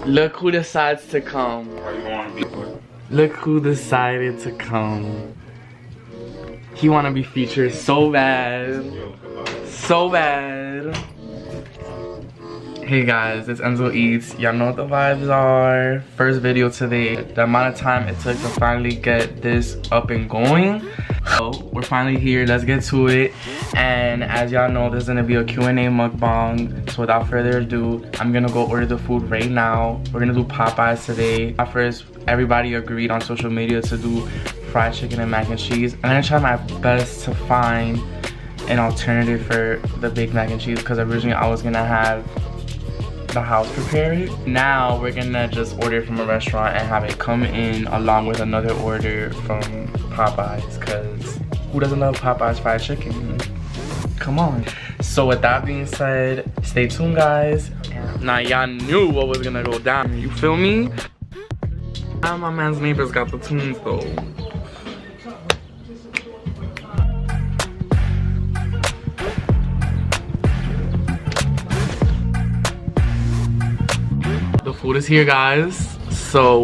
Look who decides to come. Look who decided to come. He wanna be featured so bad. So bad. Hey guys, it's Enzo Eats. Y'all know what the vibes are. First video today. The amount of time it took to finally get this up and going. So we're finally here. Let's get to it. And as y'all know, there's gonna be a Q&A mukbang. So without further ado, I'm gonna go order the food right now. We're gonna do Popeyes today. At first, everybody agreed on social media to do fried chicken and mac and cheese. I'm gonna try my best to find an alternative for the baked mac and cheese because originally I was gonna have the house prepare it. Now we're gonna just order it from a restaurant and have it come in along with another order from Popeyes, because who doesn't love Popeyes fried chicken? Come on. So with that being said, stay tuned guys. Now y'all knew what was gonna go down, you feel me? Now my man's neighbors got the tunes though. The food is here guys, so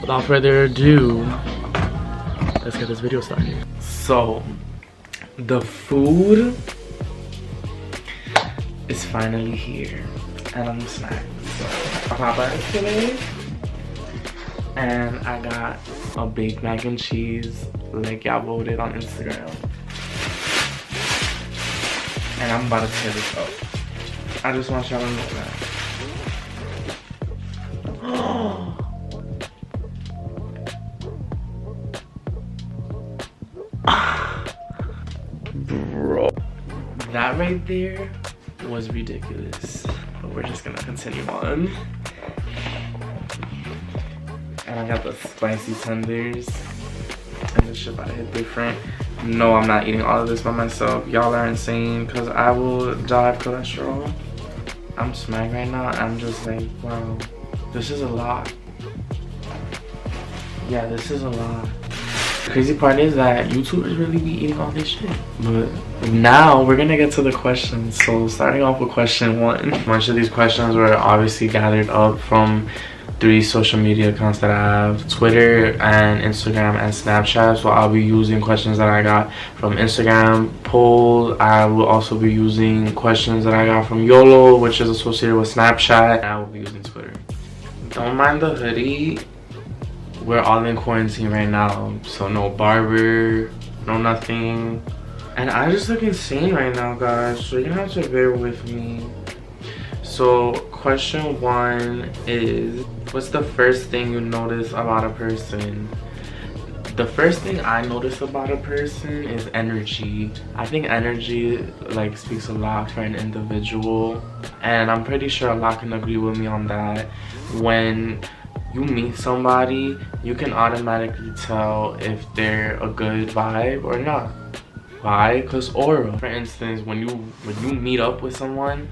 without further ado, let's get this video started. So the food is finally here and I'm snacked. So Popeyes today, and I got a baked mac and cheese like y'all voted on Instagram, and I'm about to tear this up. I just want y'all to know that. Bro, that right there was ridiculous, but we're just gonna continue on. And I got the spicy tenders, and this shit about to hit different. No, I'm not eating all of this by myself. Y'all are insane because I will die of cholesterol. I'm smacked right now. I'm just like, wow, this is a lot. Yeah, this is a lot. The crazy part is that YouTubers really be eating all this shit. But now we're gonna get to the questions. So starting off with question 1. A bunch of these questions were obviously gathered up from 3 social media accounts that I have: Twitter and Instagram and Snapchat. So I'll be using questions that I got from Instagram poll. I will also be using questions that I got from YOLO, which is associated with Snapchat. And I will be using Twitter. Don't mind the hoodie. We're all in quarantine right now, so no barber, no nothing. And I just look insane right now, guys, so you're gonna have to bear with me. So question 1 is, what's the first thing you notice about a person? The first thing I notice about a person is energy. I think energy like speaks a lot for an individual, and I'm pretty sure a lot can agree with me on that. When you meet somebody, you can automatically tell if they're a good vibe or not. Why? Because aura. For instance, when you meet up with someone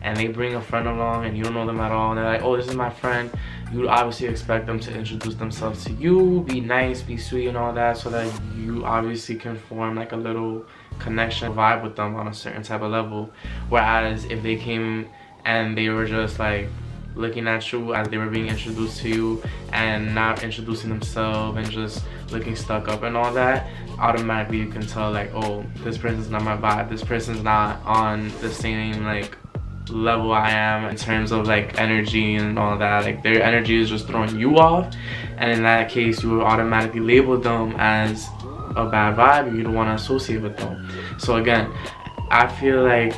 and they bring a friend along and you don't know them at all and they're like, oh, this is my friend, you obviously expect them to introduce themselves to you, be nice, be sweet and all that, so that you obviously can form like a little connection, vibe with them on a certain type of level. Whereas if they came and they were just like looking at you as they were being introduced to you and not introducing themselves and just looking stuck up and all that, automatically you can tell like, oh, this person's not my vibe, this person's not on the same like level I am in terms of like energy and all that. Like their energy is just throwing you off, and in that case you will automatically label them as a bad vibe and you don't want to associate with them. So again, I feel like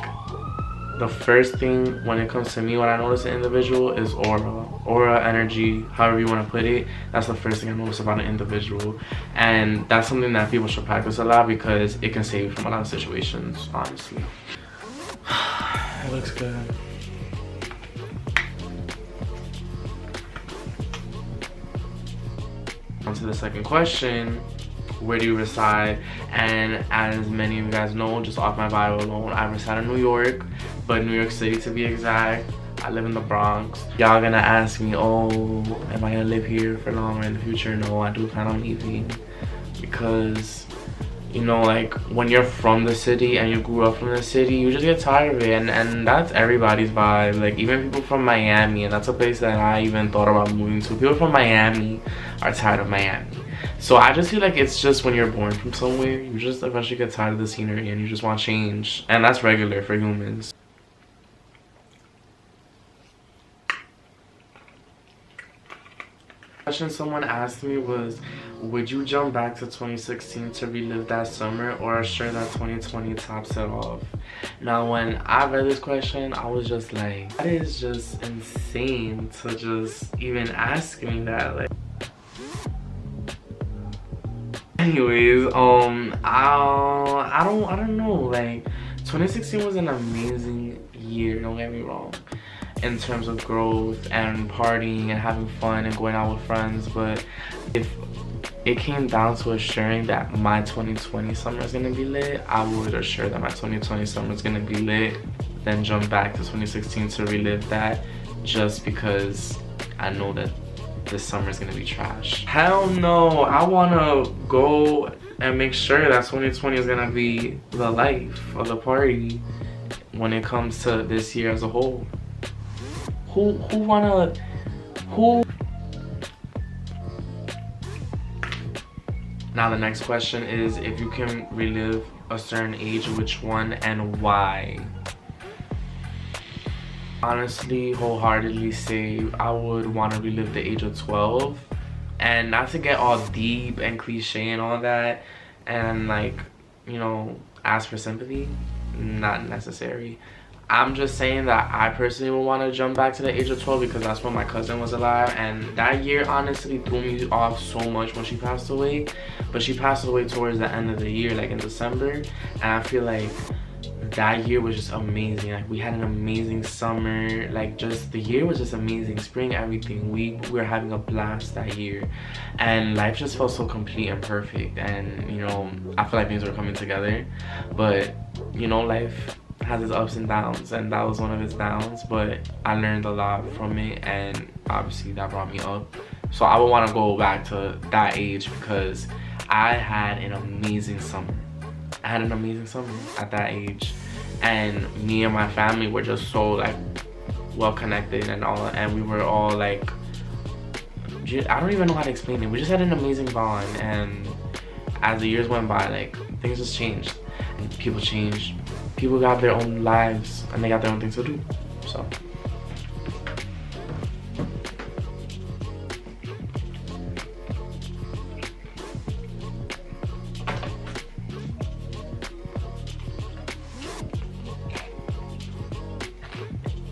the first thing when it comes to me, when I notice an individual, is aura, energy, however you want to put it. That's the first thing I notice about an individual, and that's something that people should practice a lot because it can save you from a lot of situations, honestly. It looks good. On to the second question: where do you reside? And as many of you guys know, just off my bio alone, I reside in New York, but New York City to be exact. I live in the Bronx. Y'all gonna ask me, oh, am I gonna live here for long in the future? No, I do plan on leaving because you know, like when you're from the city and you grew up from the city, you just get tired of it, and that's everybody's vibe. Like even people from Miami, and that's a place that I even thought about moving to. People from Miami are tired of Miami. So I just feel like it's just when you're born from somewhere, you just eventually get tired of the scenery and you just want change, and that's regular for humans. Question someone asked me was, would you jump back to 2016 to relive that summer, or assure that 2020 tops it off? Now when I read this question, I was just like, that is just insane to just even ask me that. Like, anyways, I don't know, like 2016 was an amazing year, don't get me wrong, in terms of growth and partying and having fun and going out with friends. But if it came down to assuring that my 2020 summer is gonna be lit, I would assure that my 2020 summer is gonna be lit, then jump back to 2016 to relive that, just because I know that this summer is gonna be trash. Hell no, I wanna go and make sure that 2020 is gonna be the life of the party when it comes to this year as a whole. Who Now the next question is, if you can relive a certain age, which one and why? Honestly, wholeheartedly say I would want to relive the age of 12, and not to get all deep and cliche and all that, and like, you know, ask for sympathy, not necessary. I'm just saying that I personally would want to jump back to the age of 12 because that's when my cousin was alive, and that year honestly threw me off so much when she passed away. But she passed away towards the end of the year, like in December, and I feel like that year was just amazing. Like we had an amazing summer, like just the year was just amazing. Spring, everything, we were having a blast that year, and life just felt so complete and perfect. And you know, I feel like things were coming together, but you know, life has its ups and downs, and that was one of its downs, but I learned a lot from it, and obviously that brought me up. So I would want to go back to that age because I had an amazing summer. I had an amazing summer at that age, and me and my family were just so like well connected and all, and we were all like, I don't even know how to explain it. We just had an amazing bond, and as the years went by, like things just changed, and people changed. People got their own lives and they got their own things to do. So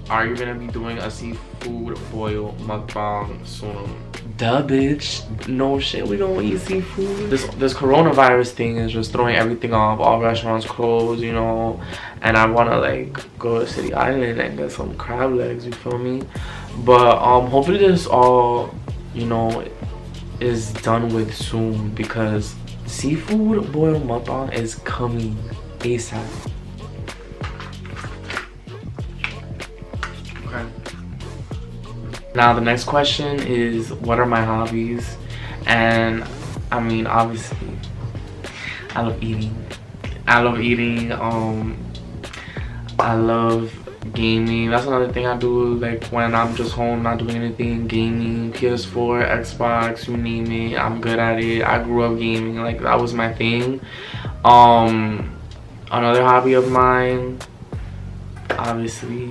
are you gonna be doing a seafood boil mukbang soon? Duh, bitch. No shit, we gonna eat seafood. This coronavirus thing is just throwing everything off. All restaurants closed, you know, and I wanna like go to City Island and get some crab legs, you feel me? But hopefully this all, you know, is done with soon, because seafood boil mukbang is coming ASAP. Okay. Now the next question is, what are my hobbies? And I mean, obviously I love eating. I love gaming. That's another thing I do, like when I'm just home not doing anything. Gaming, PS4, Xbox, you name it, I'm good at it. I grew up gaming, like that was my thing. Another hobby of mine, obviously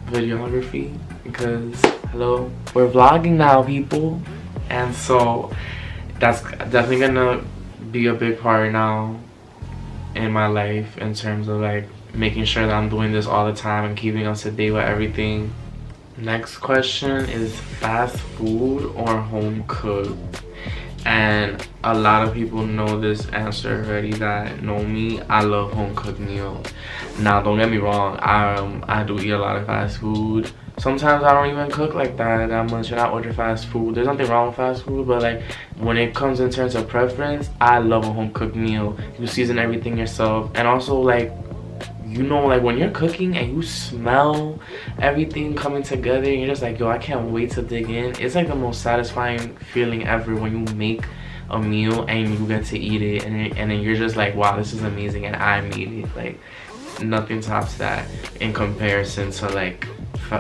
videography, because hello, we're vlogging now, people, and so that's definitely gonna be a big part now in my life, in terms of like making sure that I'm doing this all the time and keeping up to date with everything. Next question is, fast food or home cooked? And a lot of people know this answer already that know me. I love home cooked meals. Now don't get me wrong, I do eat a lot of fast food. Sometimes I don't even cook like that much, and I order fast food. There's nothing wrong with fast food, but like when it comes in terms of preference, I love a home cooked meal. You season everything yourself, and also like, you know, like when you're cooking and you smell everything coming together and you're just like, yo, I can't wait to dig in. It's like the most satisfying feeling ever when you make a meal and you get to eat it, and then you're just like, wow, this is amazing, and I'm eating it. Like, nothing tops that in comparison to like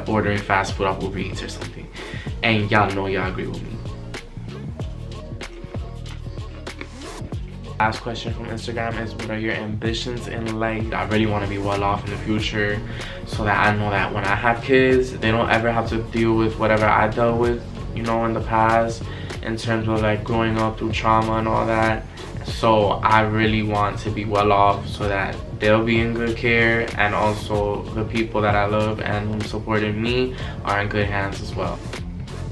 ordering fast food off Uber Eats or something. And y'all know y'all agree with me. Last question from Instagram is, what are your ambitions in life? I really want to be well off in the future so that I know that when I have kids, they don't ever have to deal with whatever I dealt with, you know, in the past, in terms of like growing up through trauma and all that. So I really want to be well off so that they'll be in good care, and also the people that I love and who supported me are in good hands as well.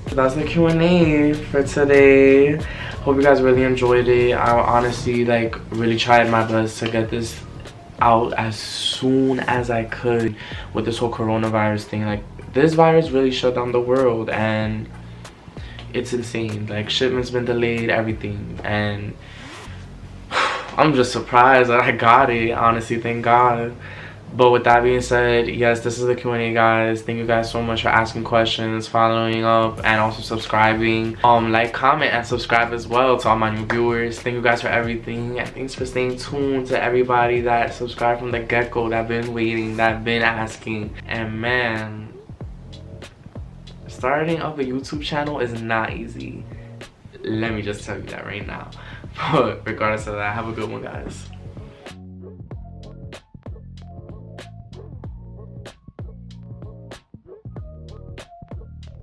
That's the Q&A for today. Hope you guys really enjoyed it. I honestly like really tried my best to get this out as soon as I could with this whole coronavirus thing. Like, this virus really shut down the world, and it's insane. Like, shipments been delayed, everything, and I'm just surprised that I got it, honestly, thank God. But with that being said, yes, this is the Q&A, guys. Thank you guys so much for asking questions, following up, and also subscribing. Like, comment, and subscribe as well to all my new viewers. Thank you guys for everything, and thanks for staying tuned to everybody that subscribed from the get-go, that been waiting, that been asking. And man, starting up a YouTube channel is not easy. Let me just tell you that right now. But regardless of that, have a good one, guys.